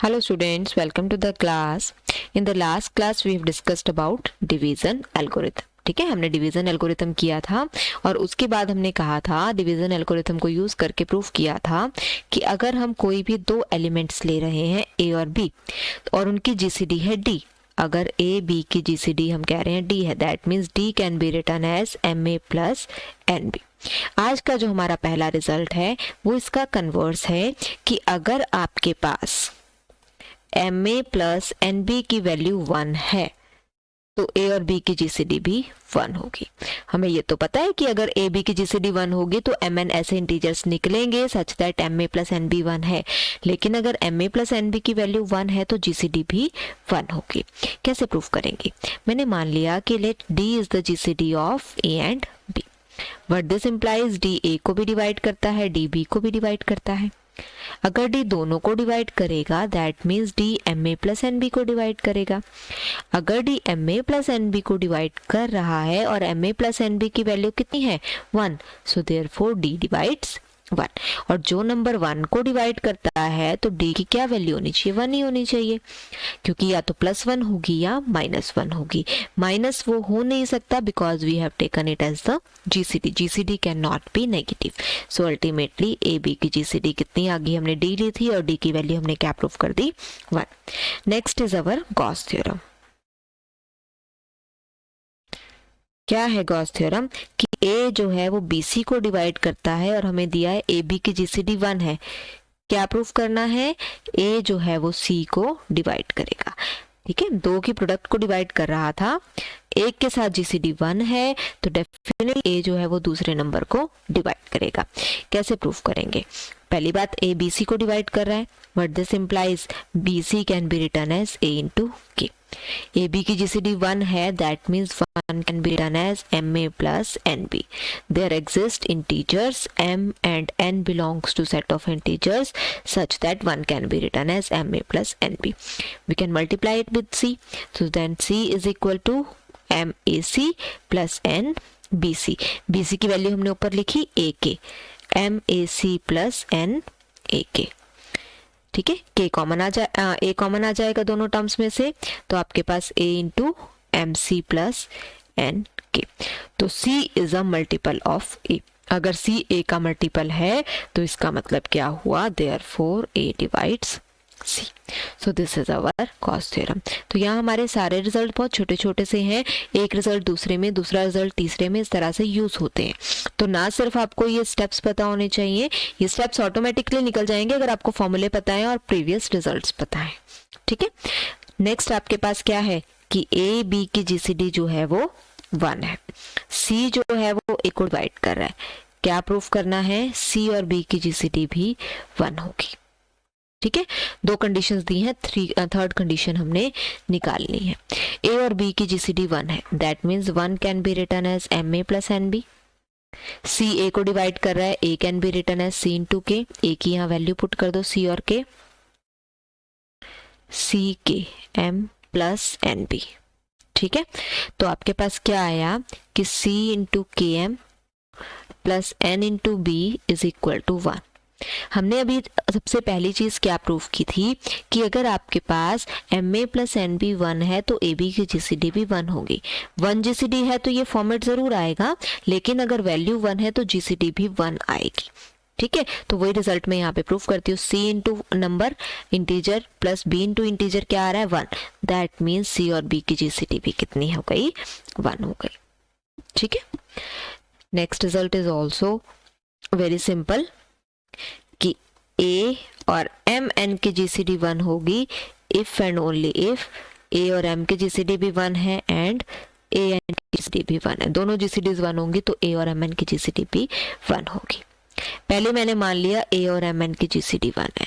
Hello students, welcome to the class. In the last class we have discussed about division algorithm. ठीक है, हमने division algorithm किया था और उसके बाद हमने कहा था डिवीजन एल्गोरिथम को यूज करके प्रूफ किया था कि अगर हम कोई भी दो एलिमेंट्स ले रहे हैं ए और बी और उनकी जीसीडी है डी, अगर ए बी की जीसीडी हम कह रहे हैं डी है, that means D can be written as M A plus N B. आज का जो हमारा पहला रिजल्ट है वो इसका कन्वर्स है कि अगर आपके पास एम ए प्लस एन बी की वैल्यू 1 है तो ए और बी की जीसीडी भी 1 होगी। हमें ये तो पता है कि अगर ए बी की जीसीडी 1 होगी तो एम एन ऐसे इंटीजर्स निकलेंगे such that M A plus N B 1 है, लेकिन अगर एम ए प्लस एन बी की वैल्यू 1 है तो जीसीडी भी 1 होगी। कैसे प्रूफ करेंगे? मैंने मान लिया कि let D is the GCD of A and B. What this implies D A को भी डिवाइड करता है, डी बी को भी डिवाइड करता है। अगर डी दोनों को डिवाइड करेगा that means D M A plus N B को डिवाइड करेगा। अगर डी एम ए प्लस एन बी को डिवाइड कर रहा है और एम ए प्लस एन बी की वैल्यू कितनी है 1, सो देयरफॉर डी डिवाइड्स 1। और जो नंबर 1 को डिवाइड करता है तो डी की क्या वैल्यू होनी चाहिए? 1 ही होनी चाहिए, क्योंकि या तो +1 होगी या -1 होगी। माइनस वो हो नहीं सकता because we have taken it as the GCD. GCD can not be negative. So ultimately A B की जीसीडी कितनी आ गई? हमने डी ली थी और डी की वैल्यू हमने क्या प्रूफ कर दी? 1। Next is our Gauss theorem. क्या है गॉस थ्योरम? कि ए जो है वो बीसी को डिवाइड करता है और हमें दिया है ए बी की जीसीडी 1 है। क्या प्रूफ करना है? ए जो है वो सी को डिवाइड करेगा। ठीक है, दो की प्रोडक्ट को डिवाइड कर रहा था, एक के साथ जीसीडी 1 है तो डेफिनेटली ए जो है वो दूसरे नंबर को डिवाइड करेगा। कैसे प्रूफ करेंगे? पहली बात, ए बी सी को डिवाइड कर रहा है, what this implies B C can be written as A into K. A B की जीसीडी 1 है, that means 1 can be written as ma plus nb. There exist integers m and n belongs to set of integers such that 1 can be written as ma plus nb. We can multiply it with c. So then c is equal to mac plus nbc. bc की value हमने ऊपर लिखी a के, mac plus n a के। ठीक है, के common आ जाए, ए कॉमन आ जाएगा दोनों टर्म्स में से, तो आपके पास a into M C plus N K. तो c is a multiple of a। अगर c a का मल्टीपल है तो इसका मतलब क्या हुआ? Therefore a divides c। So this is our Gauss theorem. तो यहाँ हमारे सारे रिजल्ट बहुत छोटे छोटे से हैं, एक रिजल्ट दूसरे में, दूसरा रिजल्ट तीसरे में, इस तरह से यूज होते हैं। तो ना सिर्फ आपको ये स्टेप्स पता होने चाहिए, ये स्टेप्स ऑटोमेटिकली निकल जाएंगे अगर आपको फॉर्मूले पता है और प्रीवियस रिजल्ट्स पता है। ठीक है, नेक्स्ट आपके पास क्या है कि ए बी की जीसीडी जो है वो 1 है, सी जो है वो ए को डिवाइड कर रहा है। क्या प्रूफ करना है? सी और बी की जीसीडी भी 1 होगी। ठीक है, दो कंडीशंस दी हैं, थर्ड कंडीशन हमने निकालनी है। ए और बी की जीसीडी 1 है, that means 1 can be written as M A plus N B. C A को डिवाइड कर रहा है, ए can be written as C into K. A की यहाँ वैल्यू पुट कर दो, सी और के, सी के एम प्लस एन बी। ठीक है, तो आपके पास क्या आया कि c into K M plus n into B is equal to 1। हमने अभी सबसे पहली चीज क्या प्रूफ की थी कि अगर आपके पास एम ए प्लस एन बी 1 है तो ए बी की जीसीडी भी 1 होगी। 1 जीसीडी है तो ये फॉर्मेट जरूर आएगा, लेकिन अगर वैल्यू 1 है तो जीसीडी भी 1 आएगी। ठीक है, तो वही रिजल्ट में यहाँ पे प्रूफ करती हूँ। c into number integer plus b into integer क्या आ रहा है? 1। दैट मीन्स c और b की जीसीडी भी कितनी हो गई? 1 हो गई। ठीक है, next result is also very simple कि a और mn की जीसीडी 1 होगी if and only if a और m की जीसीडी भी 1 है एंड a n की जीसीडी भी 1 है। दोनों जीसीडीज 1 होंगी तो a और mn की जीसीडी भी 1 होगी। पहले मैंने मान लिया a और mn की जीसीडी 1 है,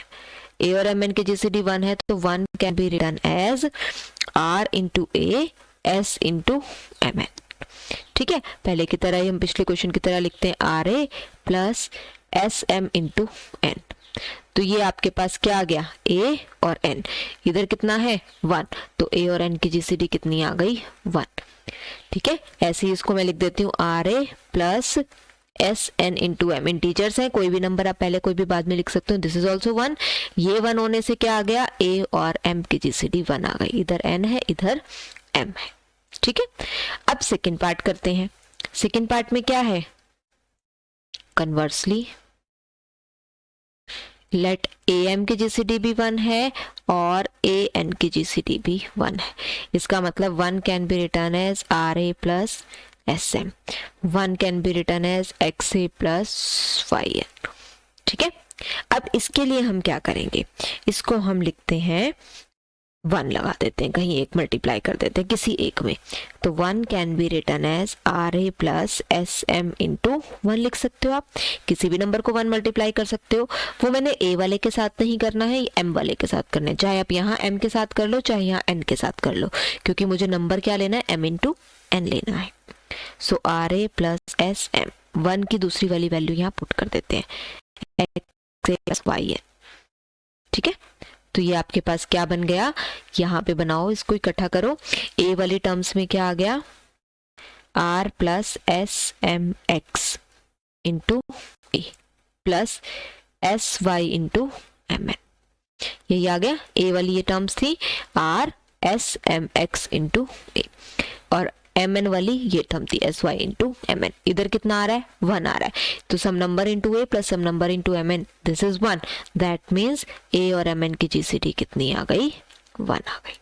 a और mn की जीसीडी 1 है तो 1 can be written as r into a s into mn। ठीक है, पहले की तरह ही हम पिछले क्वेश्चन की तरह लिखते हैं R A plus S M into N. तो ये आपके पास क्या आ गया? a और n। इधर कितना है? 1, तो a और n की जीसीडी कितनी आ गई? 1। ठीक है, ऐसे ही इसको मैं लिख देती हूँ R A plus S N into M, integers हैं, कोई भी नंबर आप पहले कोई भी बाद में लिख सकते हो। दिस इज ऑल्सो 1, ये 1 होने से क्या आ गया, ए और एम की जीसीडी 1 आ गई, इधर एन है इधर एम है। ठीक है, अब सेकेंड पार्ट करते हैं। सेकेंड पार्ट में क्या है, कन्वर्सली लेट ए एम की जीसीडी भी 1 है और ए एन की जीसीडी भी 1 है। इसका मतलब 1 can be written as R A plus S M, 1 can be written as X A plus Y N. ठीक है, अब इसके लिए हम क्या करेंगे, इसको हम लिखते हैं 1 लगा देते हैं, कहीं एक मल्टीप्लाई कर देते हैं किसी एक में, तो 1 can be written as R A plus S M into 1 लिख सकते हो। आप किसी भी नंबर को 1 मल्टीप्लाई कर सकते हो, वो मैंने ए वाले के साथ नहीं करना है, एम वाले के साथ करना है। चाहे आप यहाँ एम के साथ कर लो, चाहे यहाँ एन के साथ कर लो, क्योंकि मुझे नंबर क्या लेना है, एम इंटू एन लेना है। So R A plus S M, 1 की दूसरी वाली वैल्यू यहाँ पुट कर देते हैं, x A plus Y N. ठीक है, तो ये आपके पास क्या बन गया, यहाँ पे बनाओ, इसको इकट्ठा करो। ए वाली टर्म्स में क्या आ गया, r plus S m x into a plus s y into m n, यही आ गया। ए वाली ये टर्म्स थी r s m x into a, और एम एन वाली ये टर्म थी s y into m n. इधर कितना आ रहा है, 1 आ रहा है, तो some number into a plus some number into m n, this is 1। That means a और एम एन की जीसीडी कितनी आ गई, 1 आ गई।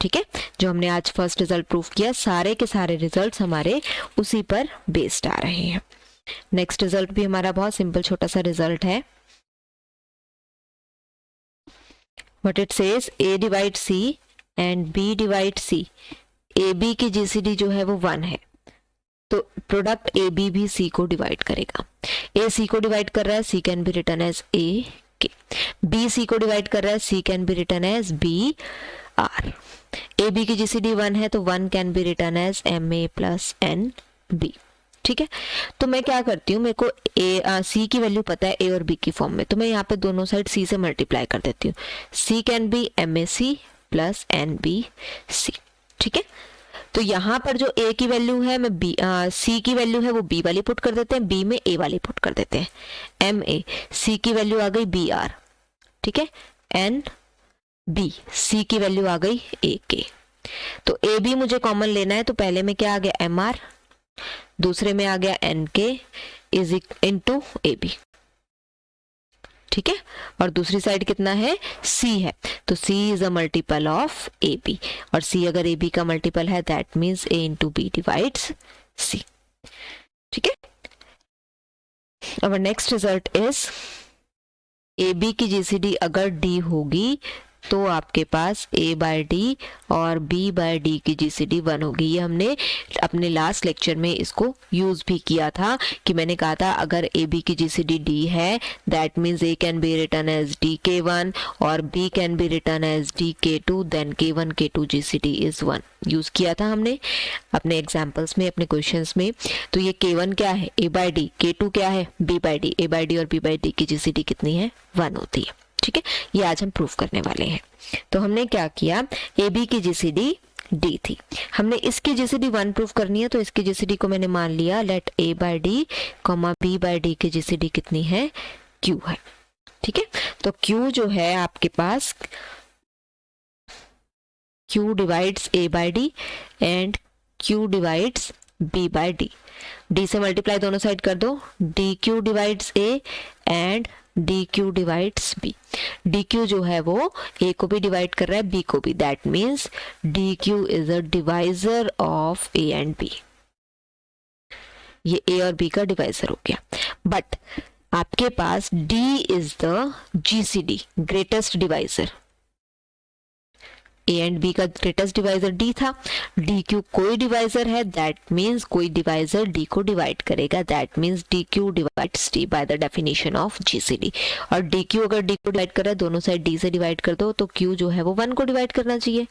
ठीक है, जो हमने आज फर्स्ट रिजल्ट प्रूफ किया, सारे के सारे रिजल्ट्स हमारे उसी पर बेस्ड आ रहे हैं। नेक्स्ट रिजल्ट भी हमारा बहुत सिंपल छोटा सा रिजल्ट है। What it says, A divide C and B divide C, A B की जीसीडी जो है वो 1 है, तो प्रोडक्ट ए बी भी सी को डिवाइड करेगा। ए सी को डिवाइड कर रहा है, c can be written as a k, b c को डिवाइड कर रहा है, c can be written as b r. A B की जीसीडी 1 है, तो 1 can be written as M A plus N b. ठीक है, तो मैं क्या करती हूँ, मेरे को सी की वैल्यू पता है ए और बी की फॉर्म में, तो मैं यहाँ पे दोनों साइड सी से मल्टीप्लाई कर देती हूँ। C can be m a c plus N B c. ठीक है, तो यहाँ पर जो ए की वैल्यू है, मैं बी सी की वैल्यू है वो बी वाली पुट कर देते हैं, बी में ए वाली पुट कर देते हैं, एम ए, सी की वैल्यू आ गई बी आर। ठीक है, एन बी, सी की वैल्यू आ गई ए के। तो ए बी मुझे कॉमन लेना है, तो पहले में क्या आ गया, एम आर, दूसरे में आ गया एन के इज इनटू ए बी। ठीक है, और दूसरी साइड कितना है, सी है, तो c is a multiple of A b, और सी अगर ए बी का मल्टीपल है, that means a into b divides c. ठीक है, अब next result is a B की जीसीडी अगर डी होगी, तो आपके पास a बाय डी और b बाय डी की जीसीडी 1 होगी। ये हमने अपने लास्ट लेक्चर में इसको यूज भी किया था, कि मैंने कहा था अगर a b की जीसीडी d है, that means a can be written as dk1 और b can be written as dk2, then k1 k2 GCD is 1। Use किया था हमने अपने एग्जाम्पल्स में, अपने क्वेश्चंस में। तो ये k1 क्या है, a बाय डी, k2 क्या है, b by D, a by D और b बाय डी की जीसीडी कितनी है, 1 होती है। ठीक है, ये आज हम प्रूफ करने वाले हैं। तो हमने क्या किया, ए बी की जीसीडी डी थी, हमने इसकी जीसीडी 1 प्रूफ करनी है, तो इसकी जीसीडी को मैंने मान लिया, let a by d comma b by D की जीसीडी कितनी है, क्यू है। ठीक है, तो क्यू जो है आपके पास, q divides a by d and q divides b by d. D से मल्टीप्लाई दोनों साइड कर दो, d q divides a and d q divides b. D q जो है वो ए को भी डिवाइड कर रहा है, बी को भी, that means D Q is a divisor of A and B. ये ए और बी का डिवाइजर हो गया, बट आपके पास d is the GCD, greatest divisor. A and b का ग्रेटेस्ट डिवाइजर डी था, डी क्यू कोई डिवाइजर है, दैट मीन्स कोई डिवाइजर डी को डिवाइड करेगा, that means D q divides d by the definition of GCD. और d q अगर d को डिवाइड कर रहा है, दोनों साइड डी से डिवाइड कर दो, तो क्यू जो है वो 1 को डिवाइड करना चाहिए।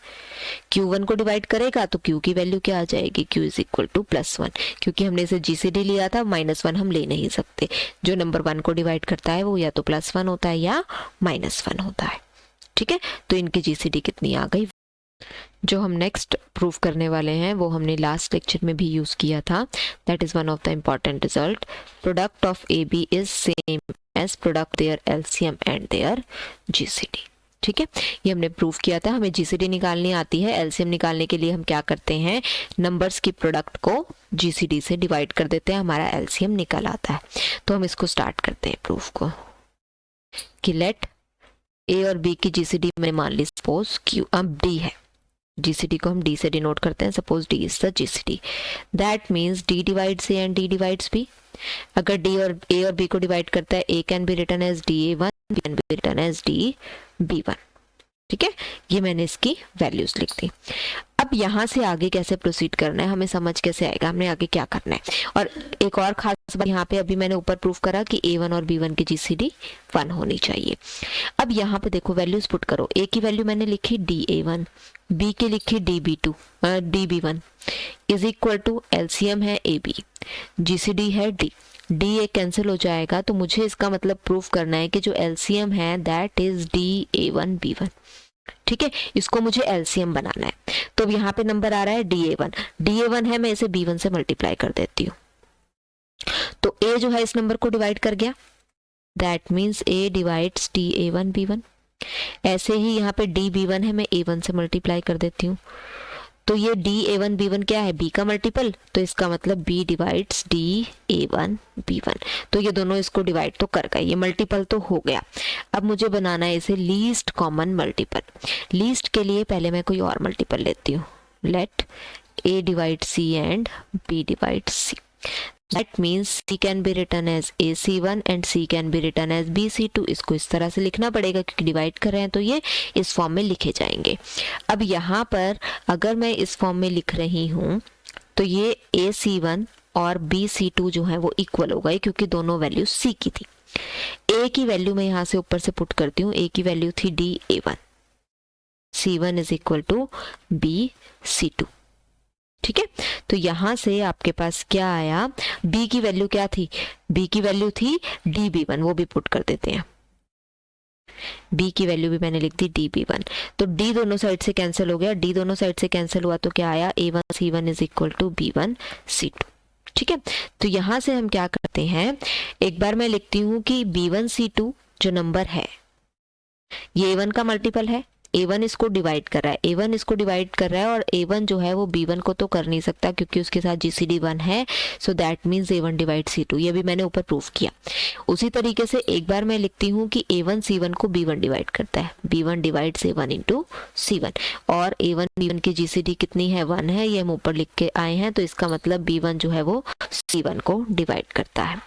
क्यू 1 को डिवाइड करेगा तो क्यू की वैल्यू क्या आ जाएगी, क्यू इज इक्वल टू +1, क्योंकि हमने इसे जीसीडी लिया था, -1 हम ले नहीं सकते। जो नंबर 1 को डिवाइड करता है वो या तो +1 होता है या -1 होता है। ठीक है, तो इनकी जीसीडी कितनी आ गई, जो हम नेक्स्ट प्रूव करने वाले हैं वो हमने लास्ट लेक्चर में भी यूज किया था. That is one of the important result. Product of A B is same as product their LCM and their GCD. ठीक है, ये हमने प्रूव किया था. हमें जीसीडी निकालनी आती है. एलसीएम निकालने के लिए हम क्या करते हैं, नंबर्स की प्रोडक्ट को जीसीडी से डिवाइड कर देते हैं, हमारा एलसीएम निकल आता है. तो हम इसको स्टार्ट करते हैं प्रूफ को कि लेट ए और बी की जीसीडी में मान ली सपोज क्यू अब डी है. जीसीडी को हम डी से डिनोट करते हैं. Suppose d is the GCD. That means d divides a and d divides b. अगर डी और ए और बी को डिवाइड करता है, ए can be written as d a one, b can be written as d b one. ठीक है, ये मैंने इसकी वैल्यूज लिख दी. अब यहाँ से आगे कैसे प्रोसीड करना है, हमें समझ कैसे आएगा हमने आगे क्या करना है. और एक और खास बात यहाँ पे, अभी मैंने ऊपर प्रूफ करा कि A1 और B1 की जीसीडी 1 होनी चाहिए. अब यहाँ पे देखो वैल्यूज पुट करो. A की वैल्यू मैंने लिखी DA1, B की लिखी DB2, DB1 is equal to LCM है AB, जीसीडी है D. डी ए कैंसिल हो जाएगा, तो मुझे इसका मतलब प्रूफ करना है कि जो एलसीएम है दैट इज DA1 B1. ठीक है, इसको मुझे एलसीएम बनाना है. तो अब यहाँ पे नंबर आ रहा है DA1. DA1 है, मैं इसे B1 से मल्टीप्लाई कर देती हूँ. तो A जो है इस नंबर को डिवाइड कर गया. That means A divides DA1 B1. ऐसे ही यहाँ पे DB1 है, मैं A1 से मल्टीप्लाई कर देती हूँ. तो ये DA1 B1 क्या है, B का मल्टीपल, तो इसका मतलब B डिवाइड्स DA1 B1. तो ये दोनों इसको डिवाइड तो कर गए, ये मल्टीपल तो हो गया. अब मुझे बनाना है इसे लीस्ट कॉमन मल्टीपल. लीस्ट के लिए पहले मैं कोई और मल्टीपल लेती हूँ. Let A divide C and B divide C. That means C can be written as AC1 and C can be written as BC2. इसको इस तरह से लिखना पड़ेगा क्योंकि डिवाइड कर रहे हैं, तो ये इस फॉर्म में लिखे जाएंगे. अब यहाँ पर अगर मैं इस फॉर्म में लिख रही हूँ तो ये AC1 और BC2 जो है वो इक्वल हो गए क्योंकि दोनों वैल्यू C की थी. A की वैल्यू मैं यहाँ से ऊपर से पुट करती हूँ. A की वैल्यू थी DA1, C1 is equal to BC2. ठीक है, तो यहां से आपके पास क्या आया, B की वैल्यू क्या थी, B की वैल्यू थी DB1, वो भी पुट कर देते हैं. B की वैल्यू भी मैंने लिख दी DB1. तो D दोनों साइड से कैंसिल हो गया. D दोनों साइड से कैंसिल हुआ तो क्या आया, A1 C1 is equal to B1 C2. ठीक है, तो यहां से हम क्या करते हैं, एक बार मैं लिखती हूँ कि B1 C2 जो नंबर है ये A1 का मल्टीपल है. A1 इसको डिवाइड कर रहा है, A1 इसको डिवाइड कर रहा है, और A1 जो है वो B1 को तो कर नहीं सकता क्योंकि उसके साथ GCD 1 है. So that means A1 divide C2. ये भी मैंने ऊपर प्रूफ किया. उसी तरीके से एक बार मैं लिखती हूँ कि A1 C1 को B1 डिवाइड करता है. B1 divides A1 into C1. और A1 B1 की GCD कितनी है, 1 है. ये हम ऊपर लिख के आए हैं, तो इसका मतलब B1 जो है वो C1 को डिवाइड करता है.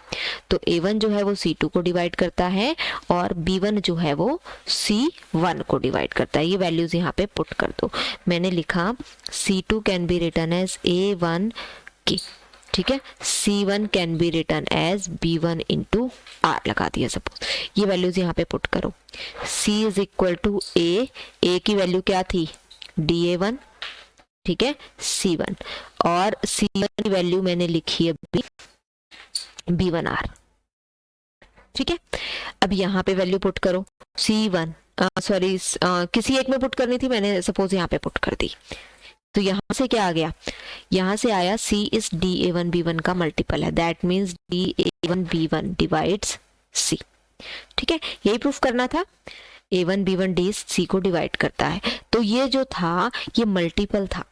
तो A1 जो है वो C2 को डिवाइड करता है और B1 जो है वो C1 को डिवाइड करता है. ये वैल्यूज यहाँ पे पुट कर दो. मैंने लिखा C2 can be written as A1 की. ठीक है, C1 can be written as B1 into R लगा दिया सपोज. ये वैल्यूज यहाँ पे पुट करो. C is equal to A की वैल्यू क्या थी, DA1. ठीक है, C1 और C1 की वैल्यू मैंने लिखी है B1R. ठीक है, अब यहाँ पे वैल्यू पुट करो. C1 सॉरी किसी एक में पुट करनी थी, मैंने सपोज यहाँ पे पुट कर दी. तो यहाँ से क्या आ गया, यहाँ से आया C इज DA1 B1 का मल्टीपल है. That means DA1 B1 divides C. ठीक है, यही प्रूफ करना था. A1 B1 D C को डिवाइड करता है. तो ये जो था ये मल्टीपल था.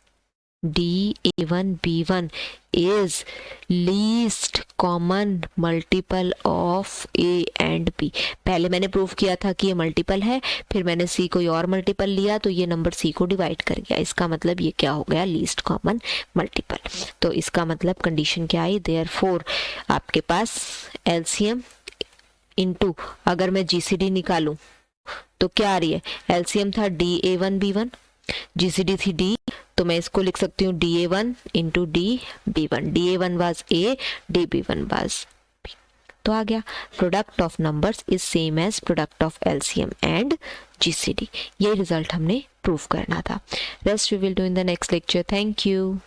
DA1 B1 is least common multiple of A and B. पहले मैंने प्रूफ किया था कि ये मल्टीपल है, फिर मैंने C कोई और मल्टीपल लिया तो ये नंबर C को डिवाइड कर गया. इसका मतलब ये क्या हो गया, लीस्ट कॉमन मल्टीपल. तो इसका मतलब कंडीशन क्या आई, देयरफॉर आपके पास एलसीएम इनटू अगर मैं जीसीडी निकालूं तो क्या आ रही है, एलसीएम था DA1 B1, जीसीडी थी D, तो मैं इसको लिख सकती हूँ DA1 into DB1. DA1 was A, DB1 was B. तो आ गया product of numbers is same as product of LCM and GCD. ये रिजल्ट हमने प्रूफ करना था. Rest we will do in the next lecture. Thank you.